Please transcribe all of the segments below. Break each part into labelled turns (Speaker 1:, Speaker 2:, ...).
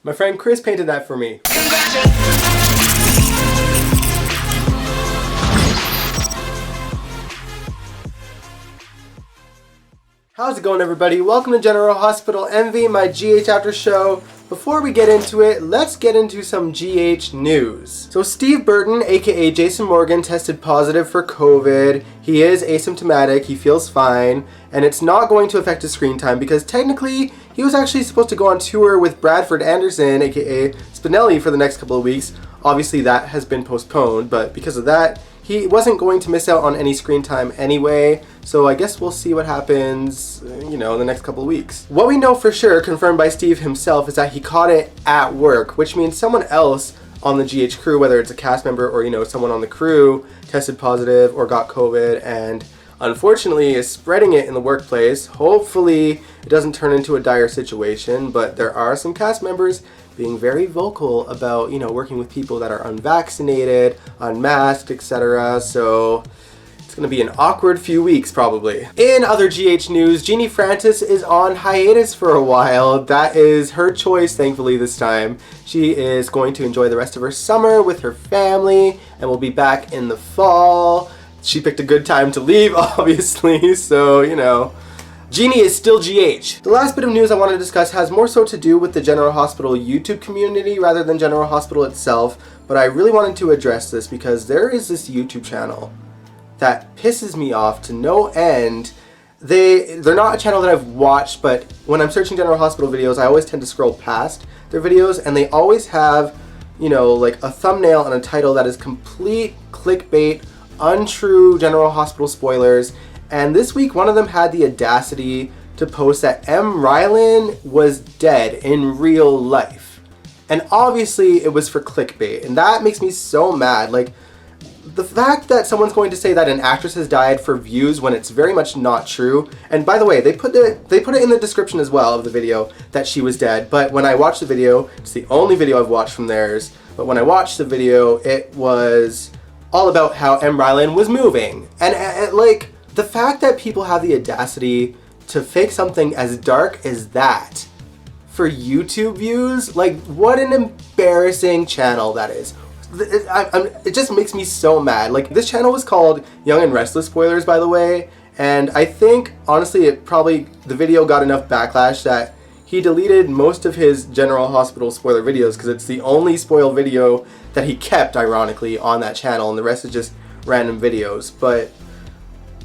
Speaker 1: My friend Chris painted that for me. How's it going, everybody? Welcome to General Hospital Envy, my GH after show. Before we get into it, let's get into some GH news. So Steve Burton, aka Jason Morgan, tested positive for COVID. He is asymptomatic, he feels fine, and it's not going to affect his screen time because technically he was actually supposed to go on tour with Bradford Anderson, aka Spinelli, for the next couple of weeks. Obviously that has been postponed, but because of that, he wasn't going to miss out on any screen time anyway, so I guess we'll see what happens, in the next couple of weeks. What we know for sure, confirmed by Steve himself, is that he caught it at work, which means someone else on the GH crew, whether it's a cast member or, someone on the crew, tested positive or got COVID and unfortunately is spreading it in the workplace. Hopefully it doesn't turn into a dire situation, but there are some cast members being very vocal about, working with people that are unvaccinated, unmasked, etc. So it's going to be an awkward few weeks probably. In other GH news, Jeannie Francis is on hiatus for a while. That is her choice, thankfully, this time. She is going to enjoy the rest of her summer with her family and will be back in the fall. She picked a good time to leave, obviously, so, Jeannie is still GH. The last bit of news I want to discuss has more so to do with the General Hospital YouTube community rather than General Hospital itself, but I really wanted to address this because there is this YouTube channel that pisses me off to no end. They're not a channel that I've watched, but when I'm searching General Hospital videos, I always tend to scroll past their videos, and they always have, like a thumbnail and a title that is complete clickbait, untrue General Hospital spoilers. And this week, one of them had the audacity to post that M. Rylan was dead in real life. And obviously, it was for clickbait. And that makes me so mad. Like, the fact that someone's going to say that an actress has died for views when it's very much not true. And by the way, they put it in the description as well of the video that she was dead. But when I watched the video, it's the only video I've watched from theirs. But when I watched the video, it was all about how M. Rylan was moving. And like, the fact that people have the audacity to fake something as dark as that for YouTube views, like, what an embarrassing channel that is. It just makes me so mad. Like, this channel was called Young and Restless Spoilers, by the way, and I think, honestly, the video got enough backlash that he deleted most of his General Hospital spoiler videos because it's the only spoiled video that he kept, ironically, on that channel, and the rest is just random videos. But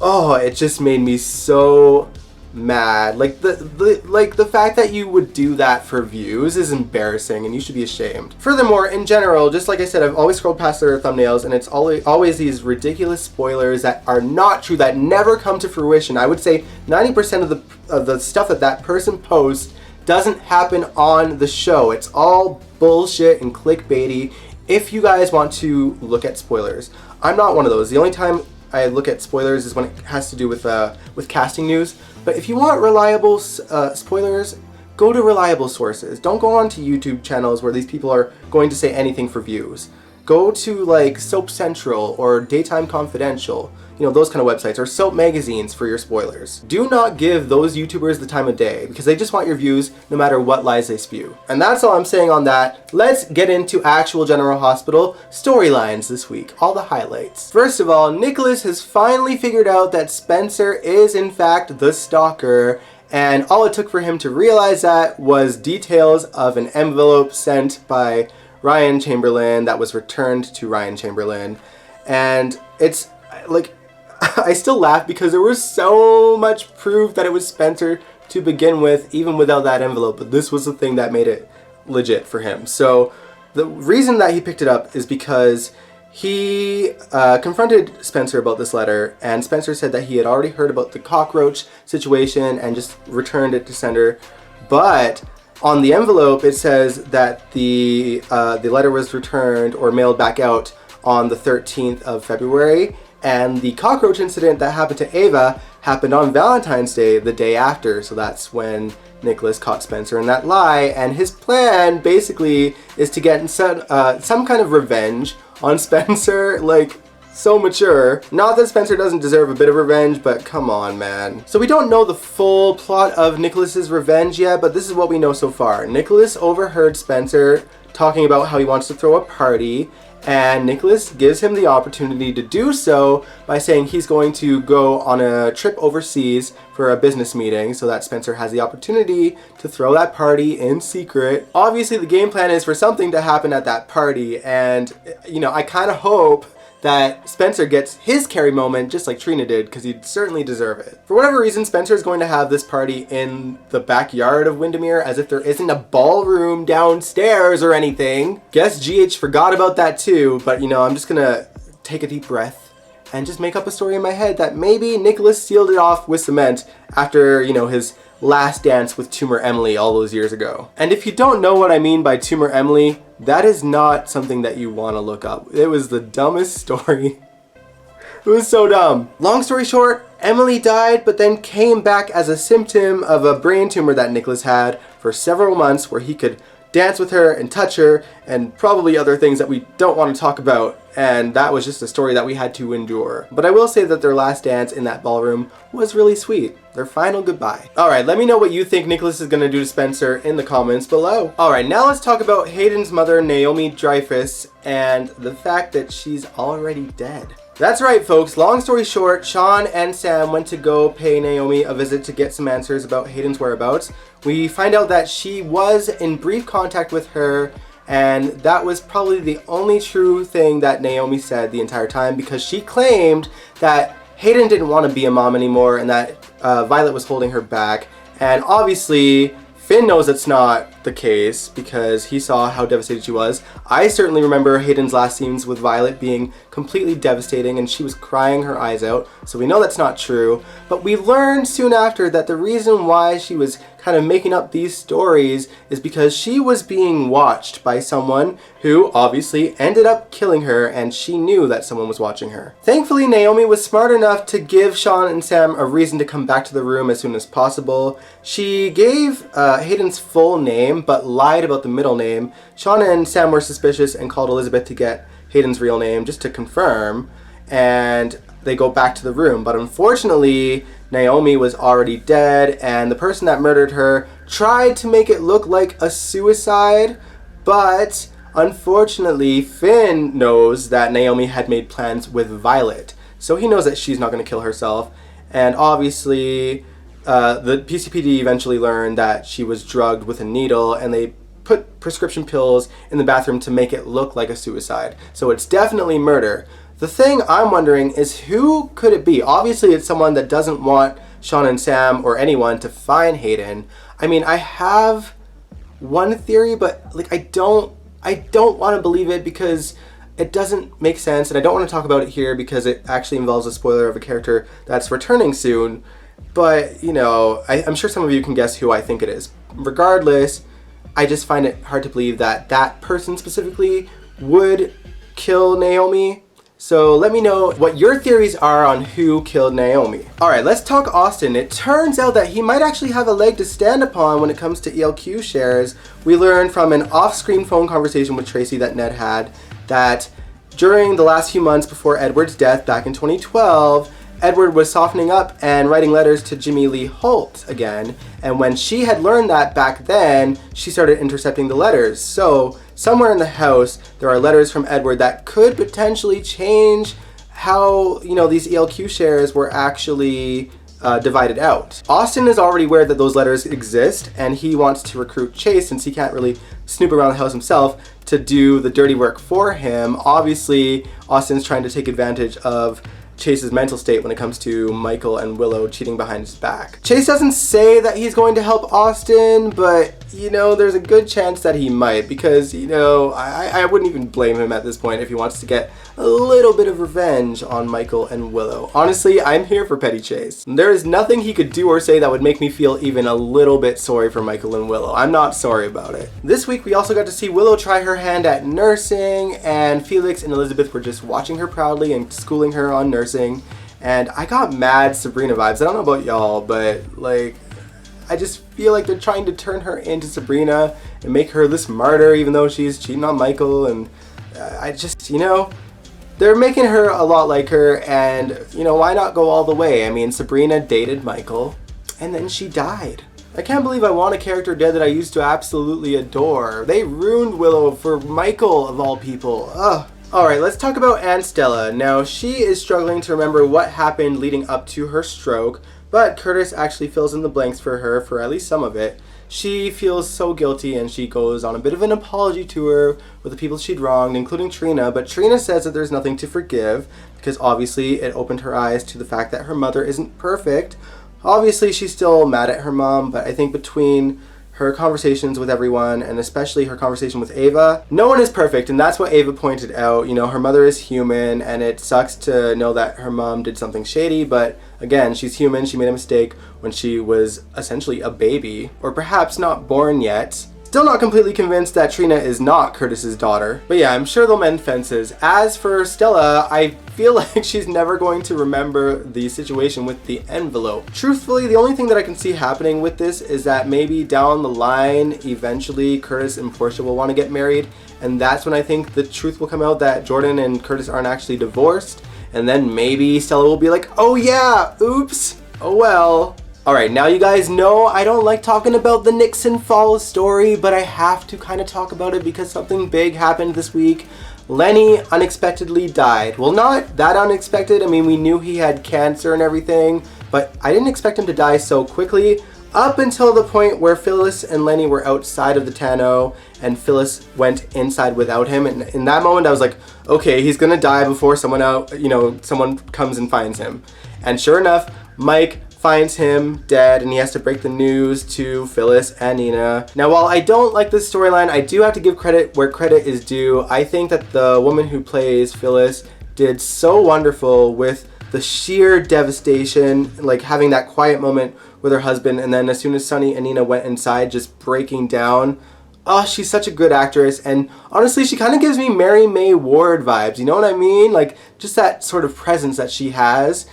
Speaker 1: oh, it just made me so mad. Like the fact that you would do that for views is embarrassing and you should be ashamed. Furthermore, in general, just like I said, I've always scrolled past their thumbnails and it's always these ridiculous spoilers that are not true, that never come to fruition. I would say 90% of the stuff that person posts doesn't happen on the show. It's all bullshit and clickbaity if you guys want to look at spoilers. I'm not one of those. The only time I look at spoilers is when it has to do with casting news. But if you want reliable spoilers, go to reliable sources. Don't go on to YouTube channels where these people are going to say anything for views. Go to like Soap Central or Daytime Confidential, those kind of websites, or Soap magazines for your spoilers. Do not give those YouTubers the time of day because they just want your views no matter what lies they spew. And that's all I'm saying on that. Let's get into actual General Hospital storylines this week, all the highlights. First of all, Nicholas has finally figured out that Spencer is in fact the stalker, and all it took for him to realize that was details of an envelope sent by Ryan Chamberlain that was returned to Ryan Chamberlain. And it's like, I still laugh because there was so much proof that it was Spencer to begin with, even without that envelope, but this was the thing that made it legit for him. So the reason that he picked it up is because he confronted Spencer about this letter, and Spencer said that he had already heard about the cockroach situation and just returned it to sender. But on the envelope, it says that the letter was returned or mailed back out on the 13th of February, and the cockroach incident that happened to Ava happened on Valentine's Day, the day after. So that's when Nicholas caught Spencer in that lie, and his plan basically is to get some kind of revenge on Spencer. Like, So mature. Not that Spencer doesn't deserve a bit of revenge, but come on, man. So we don't know the full plot of Nicholas's revenge yet, but this is what we know so far. Nicholas overheard Spencer talking about how he wants to throw a party, and Nicholas gives him the opportunity to do so by saying he's going to go on a trip overseas for a business meeting so that Spencer has the opportunity to throw that party in secret. Obviously, the game plan is for something to happen at that party, and, you know, I kind of hope that Spencer gets his Carrie moment just like Trina did, because he'd certainly deserve it. For whatever reason, Spencer is going to have this party in the backyard of Windermere, as if there isn't a ballroom downstairs or anything. Guess GH forgot about that too, but you know, I'm just gonna take a deep breath and just make up a story in my head that maybe Nicholas sealed it off with cement after, you know, his last dance with Tumor Emily all those years ago. And if you don't know what I mean by Tumor Emily, that is not something that you want to look up. It was the dumbest story. It was so dumb. Long story short, Emily died, but then came back as a symptom of a brain tumor that Nicholas had for several months, where he could dance with her and touch her and probably other things that we don't want to talk about, and that was just a story that we had to endure. But I will say that their last dance in that ballroom was really sweet. Their final goodbye. Alright, let me know what you think Nicholas is going to do to Spencer in the comments below. Alright, now let's talk about Hayden's mother, Naomi Dreyfus, and the fact that she's already dead. That's right, folks. Long story short, Sean and Sam went to go pay Naomi a visit to get some answers about Hayden's whereabouts. We find out that she was in brief contact with her, and that was probably the only true thing that Naomi said the entire time, because she claimed that Hayden didn't want to be a mom anymore and that Violet was holding her back. And obviously, Finn knows it's not the case because he saw how devastated she was. I certainly remember Hayden's last scenes with Violet being completely devastating, and she was crying her eyes out, so we know that's not true. But we learned soon after that the reason why she was kind of making up these stories is because she was being watched by someone who obviously ended up killing her, and she knew that someone was watching her. Thankfully, Naomi was smart enough to give Sean and Sam a reason to come back to the room as soon as possible. She gave Hayden's full name, but lied about the middle name. Sean and Sam were suspicious and called Elizabeth to get Hayden's real name just to confirm, and they go back to the room. But unfortunately, Naomi was already dead, and the person that murdered her tried to make it look like a suicide, but unfortunately, Finn knows that Naomi had made plans with Violet, so he knows that she's not going to kill herself. And obviously, the PCPD eventually learned that she was drugged with a needle, and they put prescription pills in the bathroom to make it look like a suicide. So it's definitely murder. The thing I'm wondering is, who could it be? Obviously, it's someone that doesn't want Sean and Sam or anyone to find Hayden. I mean, I have one theory, but like I don't want to believe it because it doesn't make sense, and I don't want to talk about it here because it actually involves a spoiler of a character that's returning soon. But, you know, I'm sure some of you can guess who I think it is. Regardless, I just find it hard to believe that that person specifically would kill Naomi. So let me know what your theories are on who killed Naomi. Alright, let's talk Austin. It turns out that he might actually have a leg to stand upon when it comes to ELQ shares. We learned from an off-screen phone conversation with Tracy that Ned had that during the last few months before Edward's death back in 2012, Edward was softening up and writing letters to Jimmy Lee Holt again, and when she had learned that back then, she started intercepting the letters. So somewhere in the house there are letters from Edward that could potentially change how, you know, these ELQ shares were actually divided out. Austin is already aware that those letters exist, and he wants to recruit Chase, since he can't really snoop around the house himself, to do the dirty work for him. Obviously, Austin's trying to take advantage of Chase's mental state when it comes to Michael and Willow cheating behind his back. Chase doesn't say that he's going to help Austin, but, you know, there's a good chance that he might, because, you know, I wouldn't even blame him at this point if he wants to get a little bit of revenge on Michael and Willow. Honestly, I'm here for petty Chase. There is nothing he could do or say that would make me feel even a little bit sorry for Michael and Willow. I'm not sorry about it. This week, we also got to see Willow try her hand at nursing, and Felix and Elizabeth were just watching her proudly and schooling her on nursing. And I got mad Sabrina vibes. I don't know about y'all, but like, I just feel like they're trying to turn her into Sabrina and make her this martyr even though she's cheating on Michael. And I just, you know, They're making her a lot like her, and you know, why not go all the way? I mean, Sabrina dated Michael, and then she died. I can't believe I want a character dead that I used to absolutely adore. They ruined Willow for Michael, of all people. Ugh. Alright, let's talk about Aunt Stella. Now, she is struggling to remember what happened leading up to her stroke, but Curtis actually fills in the blanks for her for at least some of it. She feels so guilty, and she goes on a bit of an apology tour with the people she'd wronged, including Trina, but Trina says that there's nothing to forgive, because obviously it opened her eyes to the fact that her mother isn't perfect. Obviously, she's still mad at her mom, but I think between her conversations with everyone, and especially her conversation with Ava, no one is perfect, and that's what Ava pointed out. You know, her mother is human, and it sucks to know that her mom did something shady, but again, she's human. She made a mistake when she was essentially a baby, or perhaps not born yet. Still not completely convinced that Trina is not Curtis's daughter. But yeah, I'm sure they'll mend fences. As for Stella, I feel like she's never going to remember the situation with the envelope. Truthfully, the only thing that I can see happening with this is that maybe down the line, eventually Curtis and Portia will want to get married. And that's when I think the truth will come out that Jordan and Curtis aren't actually divorced. And then maybe Stella will be like, oh yeah, oops, oh well. Alright, now you guys know I don't like talking about the Nixon Falls story, but I have to kind of talk about it because something big happened this week. Lenny unexpectedly died. Well, not that unexpected. I mean, we knew he had cancer and everything, but I didn't expect him to die so quickly, up until the point where Phyllis and Lenny were outside of the tonneau and Phyllis went inside without him. And in that moment, I was like, okay, he's gonna die before someone comes and finds him. And sure enough, Mike finds him dead, and he has to break the news to Phyllis and Nina. Now, while I don't like this storyline, I do have to give credit where credit is due. I think that the woman who plays Phyllis did so wonderful with the sheer devastation, like having that quiet moment with her husband, and then as soon as Sonny and Nina went inside, just breaking down. Oh, she's such a good actress, and honestly, she kind of gives me Mary May Ward vibes, you know what I mean? Like, just that sort of presence that she has.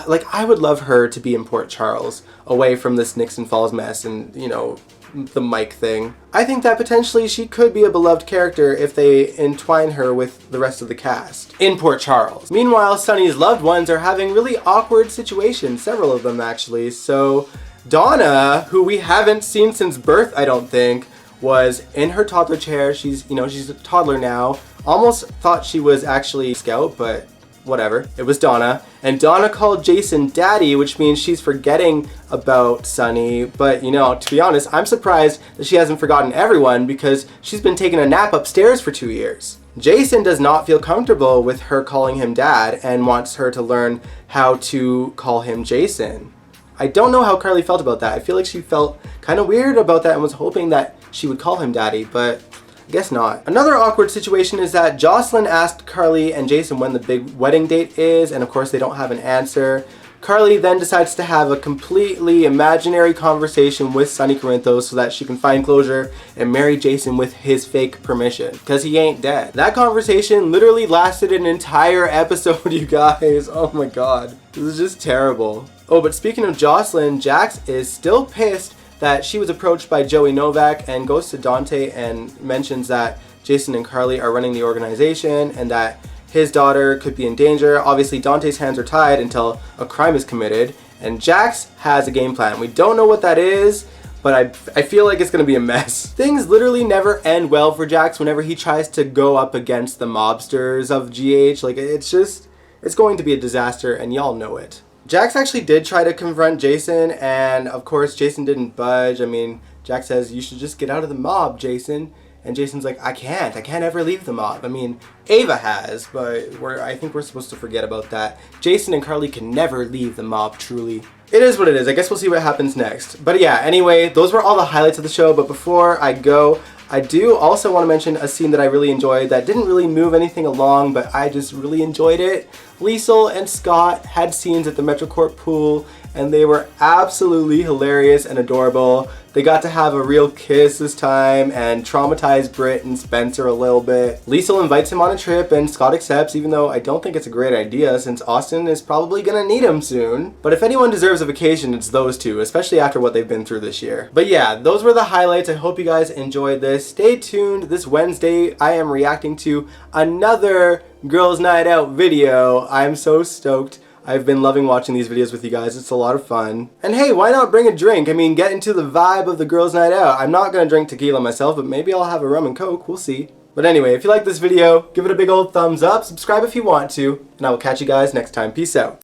Speaker 1: Like, I would love her to be in Port Charles, away from this Nixon Falls mess and, you know, the Mike thing. I think that potentially she could be a beloved character if they entwine her with the rest of the cast in Port Charles. Meanwhile, Sonny's loved ones are having really awkward situations, several of them actually. So Donna, who we haven't seen since birth, I don't think, was in her toddler chair. She's a toddler now. Almost thought she was actually Scout, but whatever. It was Donna. And Donna called Jason daddy, which means she's forgetting about Sonny. But, you know, to be honest, I'm surprised that she hasn't forgotten everyone because she's been taking a nap upstairs for 2 years. Jason does not feel comfortable with her calling him dad and wants her to learn how to call him Jason. I don't know how Carly felt about that. I feel like she felt kind of weird about that and was hoping that she would call him daddy, but I guess not. Another awkward situation is that Jocelyn asked Carly and Jason when the big wedding date is, and of course they don't have an answer. Carly then decides to have a completely imaginary conversation with Sonny Corinthos so that she can find closure and marry Jason with his fake permission, because he ain't dead. That conversation literally lasted an entire episode, you guys. Oh my god. This is just terrible. Oh, but speaking of Jocelyn, Jax is still pissed that she was approached by Joey Novak and goes to Dante and mentions that Jason and Carly are running the organization and that his daughter could be in danger. Obviously, Dante's hands are tied until a crime is committed, and Jax has a game plan. We don't know what that is, but I feel like it's gonna be a mess. Things literally never end well for Jax whenever he tries to go up against the mobsters of GH. Like, it's going to be a disaster, and y'all know it. Jax actually did try to confront Jason, and of course Jason didn't budge. I mean, Jax says, you should just get out of the mob, Jason. And Jason's like, I can't ever leave the mob. I mean, Ava has, but I think we're supposed to forget about that. Jason and Carly can never leave the mob, truly. It is what it is. I guess we'll see what happens next. But yeah, anyway, those were all the highlights of the show, but before I go, I do also want to mention a scene that I really enjoyed that didn't really move anything along, but I just really enjoyed it. Liesel and Scott had scenes at the MetroCorp pool, and they were absolutely hilarious and adorable. They got to have a real kiss this time and traumatize Britt and Spencer a little bit. Liesl invites him on a trip and Scott accepts, even though I don't think it's a great idea since Austin is probably gonna need him soon. But if anyone deserves a vacation, it's those two, especially after what they've been through this year. But yeah, those were the highlights. I hope you guys enjoyed this. Stay tuned. This Wednesday, I am reacting to another Girls Night Out video. I'm so stoked. I've been loving watching these videos with you guys. It's a lot of fun. And hey, why not bring a drink? I mean, get into the vibe of the Girls Night Out. I'm not gonna drink tequila myself, but maybe I'll have a rum and coke. We'll see. But anyway, if you like this video, give it a big old thumbs up, subscribe if you want to, and I will catch you guys next time. Peace out.